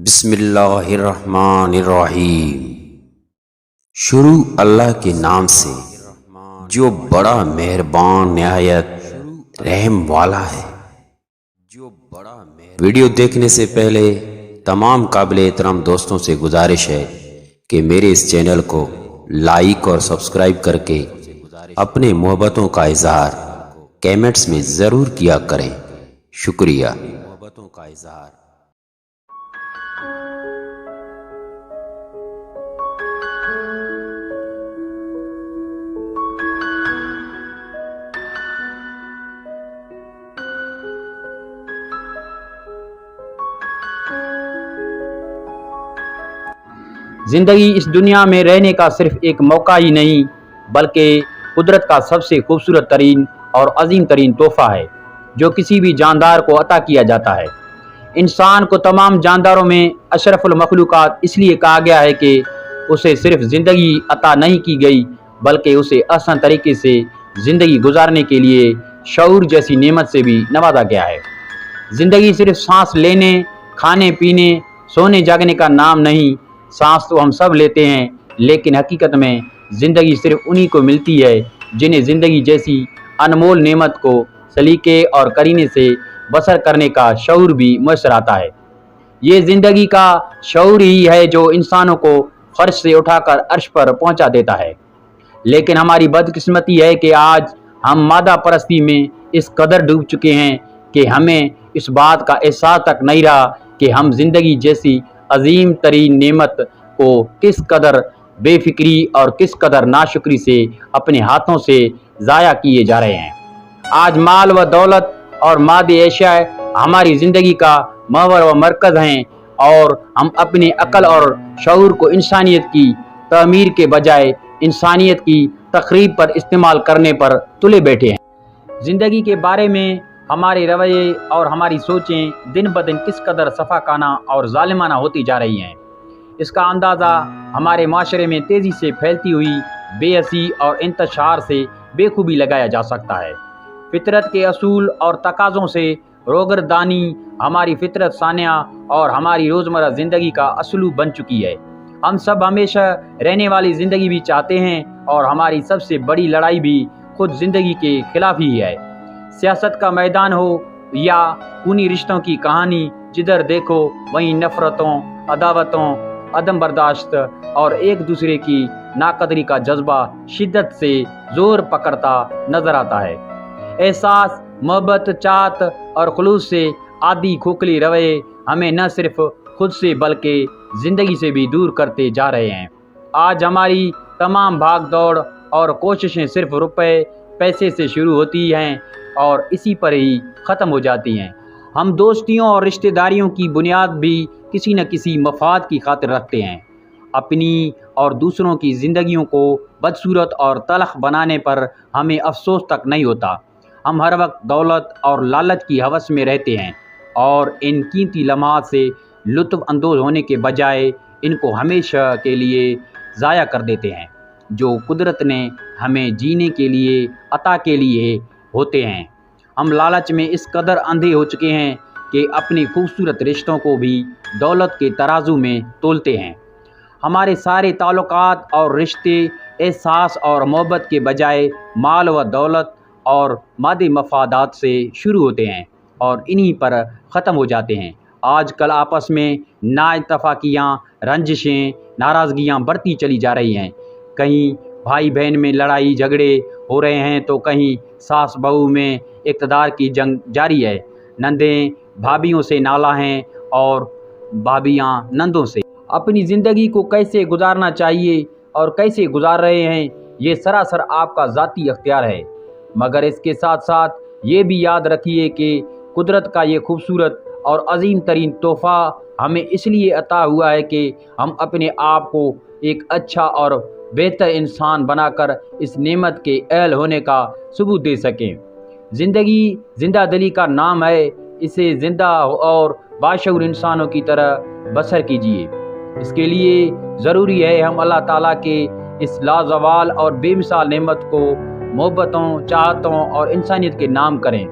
بسم اللہ الرحمن الرحیم۔ شروع اللہ کے نام سے جو بڑا مہربان نہایت رحم والا ہے۔ ویڈیو دیکھنے سے پہلے تمام قابل احترام دوستوں سے گزارش ہے کہ میرے اس چینل کو لائک اور سبسکرائب کر کے اپنے محبتوں کا اظہار کیمنٹس میں ضرور کیا کریں۔ شکریہ۔ زندگی اس دنیا میں رہنے کا صرف ایک موقع ہی نہیں بلکہ قدرت کا سب سے خوبصورت ترین اور عظیم ترین تحفہ ہے جو کسی بھی جاندار کو عطا کیا جاتا ہے۔ انسان کو تمام جانداروں میں اشرف المخلوقات اس لیے کہا گیا ہے کہ اسے صرف زندگی عطا نہیں کی گئی بلکہ اسے احسن طریقے سے زندگی گزارنے کے لیے شعور جیسی نعمت سے بھی نوازا گیا ہے۔ زندگی صرف سانس لینے، کھانے پینے، سونے جاگنے کا نام نہیں۔ سانس تو ہم سب لیتے ہیں لیکن حقیقت میں زندگی صرف انہی کو ملتی ہے جنہیں زندگی جیسی انمول نعمت کو سلیقے اور قرینے سے بسر کرنے کا شعور بھی میسر آتا ہے۔ یہ زندگی کا شعور ہی ہے جو انسانوں کو فرش سے اٹھا کر عرش پر پہنچا دیتا ہے۔ لیکن ہماری بدقسمتی ہے کہ آج ہم مادہ پرستی میں اس قدر ڈوب چکے ہیں کہ ہمیں اس بات کا احساس تک نہیں رہا کہ ہم زندگی جیسی عظیم ترین نعمت کو کس قدر بے فکری اور کس قدر ناشکری سے اپنے ہاتھوں سے ضائع کیے جا رہے ہیں۔ آج مال و دولت اور مادی اشیاء ہماری زندگی کا محور و مرکز ہیں اور ہم اپنی عقل اور شعور کو انسانیت کی تعمیر کے بجائے انسانیت کی تخریب پر استعمال کرنے پر تلے بیٹھے ہیں۔ زندگی کے بارے میں ہمارے رویے اور ہماری سوچیں دن بدن کس قدر سفاکانہ اور ظالمانہ ہوتی جا رہی ہیں، اس کا اندازہ ہمارے معاشرے میں تیزی سے پھیلتی ہوئی بے حسی اور انتشار سے بے خوبی لگایا جا سکتا ہے۔ فطرت کے اصول اور تقاضوں سے روگردانی ہماری فطرت ثانیہ اور ہماری روزمرہ زندگی کا اسلوب بن چکی ہے۔ ہم سب ہمیشہ رہنے والی زندگی بھی چاہتے ہیں اور ہماری سب سے بڑی لڑائی بھی خود زندگی کے خلاف ہی ہے۔ سیاست کا میدان ہو یا خونی رشتوں کی کہانی، جدھر دیکھو وہیں نفرتوں، عداوتوں، عدم برداشت اور ایک دوسرے کی ناقدری کا جذبہ شدت سے زور پکڑتا نظر آتا ہے۔ احساس، محبت، چاہت اور خلوص سے عادی کھوکھلے رویے ہمیں نہ صرف خود سے بلکہ زندگی سے بھی دور کرتے جا رہے ہیں۔ آج ہماری تمام بھاگ دوڑ اور کوششیں صرف روپے پیسے سے شروع ہوتی ہیں اور اسی پر ہی ختم ہو جاتی ہیں۔ ہم دوستیوں اور رشتہ داریوں کی بنیاد بھی کسی نہ کسی مفاد کی خاطر رکھتے ہیں۔ اپنی اور دوسروں کی زندگیوں کو بدصورت اور تلخ بنانے پر ہمیں افسوس تک نہیں ہوتا۔ ہم ہر وقت دولت اور لالچ کی ہوس میں رہتے ہیں اور ان قیمتی لمحات سے لطف اندوز ہونے کے بجائے ان کو ہمیشہ کے لیے ضائع کر دیتے ہیں جو قدرت نے ہمیں جینے کے لیے عطا کے لیے ہوتے ہیں۔ ہم لالچ میں اس قدر اندھے ہو چکے ہیں کہ اپنی خوبصورت رشتوں کو بھی دولت کے ترازو میں تولتے ہیں۔ ہمارے سارے تعلقات اور رشتے احساس اور محبت کے بجائے مال و دولت اور مادی مفادات سے شروع ہوتے ہیں اور انہی پر ختم ہو جاتے ہیں۔ آج کل آپس میں نااتفاقیاں، رنجشیں، ناراضگیاں بڑھتی چلی جا رہی ہیں۔ کہیں بھائی بہن میں لڑائی جھگڑے ہو رہے ہیں تو کہیں ساس بہو میں اقتدار کی جنگ جاری ہے۔ نندیں بھابھیوں سے نالاں ہیں اور بھابھیاں نندوں سے۔ اپنی زندگی کو کیسے گزارنا چاہیے اور کیسے گزار رہے ہیں یہ سراسر آپ کا ذاتی اختیار ہے، مگر اس کے ساتھ ساتھ یہ بھی یاد رکھیے کہ قدرت کا یہ خوبصورت اور عظیم ترین تحفہ ہمیں اس لیے عطا ہوا ہے کہ ہم اپنے آپ کو ایک اچھا اور بہتر انسان بنا کر اس نعمت کے اہل ہونے کا ثبوت دے سکیں۔ زندگی زندہ دلی کا نام ہے، اسے زندہ اور باشعور انسانوں کی طرح بسر کیجیے۔ اس کے لیے ضروری ہے ہم اللہ تعالیٰ کے اس لازوال اور بے مثال نعمت کو محبتوں، چاہتوں اور انسانیت کے نام کریں۔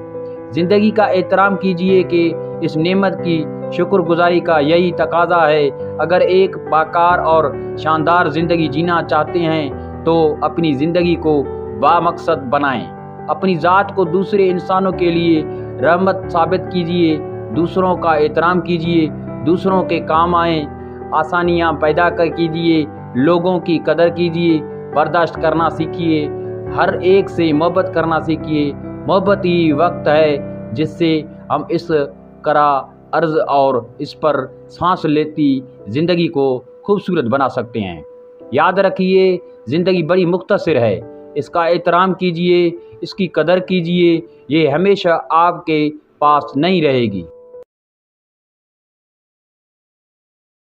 زندگی کا احترام کیجیے کہ اس نعمت کی شکر گزاری کا یہی تقاضا ہے۔ اگر ایک باکار اور شاندار زندگی جینا چاہتے ہیں تو اپنی زندگی کو بامقصد بنائیں، اپنی ذات کو دوسرے انسانوں کے لیے رحمت ثابت کیجیے، دوسروں کا احترام کیجیے، دوسروں کے کام آئیں، آسانیاں پیدا کیجیے، لوگوں کی قدر کیجیے، برداشت کرنا سیکھیے، ہر ایک سے محبت کرنا سیکھیے۔ محبت ہی وقت ہے جس سے ہم اس کرا ارض اور اس پر سانس لیتی زندگی کو خوبصورت بنا سکتے ہیں۔ یاد رکھیے، زندگی بڑی مختصر ہے، اس کا احترام کیجیے، اس کی قدر کیجیے، یہ ہمیشہ آپ کے پاس نہیں رہے گی۔